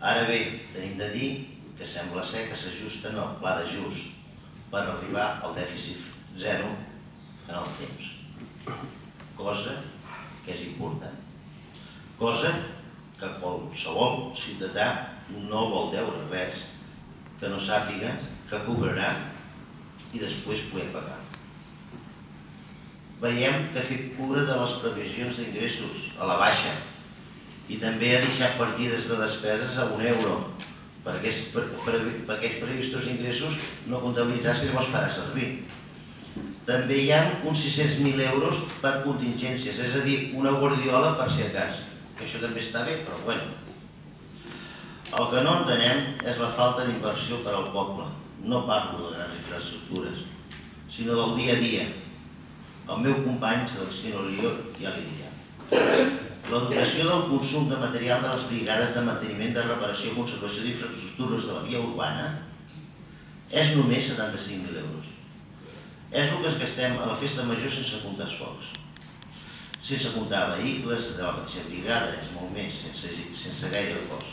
Ara bé, tenim de dir que sembla ser que s'ajusten al pla d'ajust per arribar al dèficit zero en el temps, cosa que és important, cosa que qualsevol ciutadà no vol deure res que no sàpiga que cobrarà i després poder pagar. Veiem que ha fet cura de les previsions d'ingressos a la baixa i també ha deixat partides de despeses a €1 per aquests previstos ingressos no comptabilitzats que llavors farà servir. També hi ha uns 600.000 euros per contingències, és a dir, una guardiola per si acas, que això també està bé, però bueno. El que no entenem és la falta d'inversió per al poble. No parlo de grans infraestructures, sinó del dia a dia. El meu company, Celestino Río, ja li dirà. La dotació del consum de material de les brigades de manteniment, de reparació i conservació d'infraestructures de la via urbana és només 75.000 euros. És el que ens gastem a la festa major sense comptar els focs. Sense comptar vehicles de la mateixa brigada, és molt més, sense gaire cost.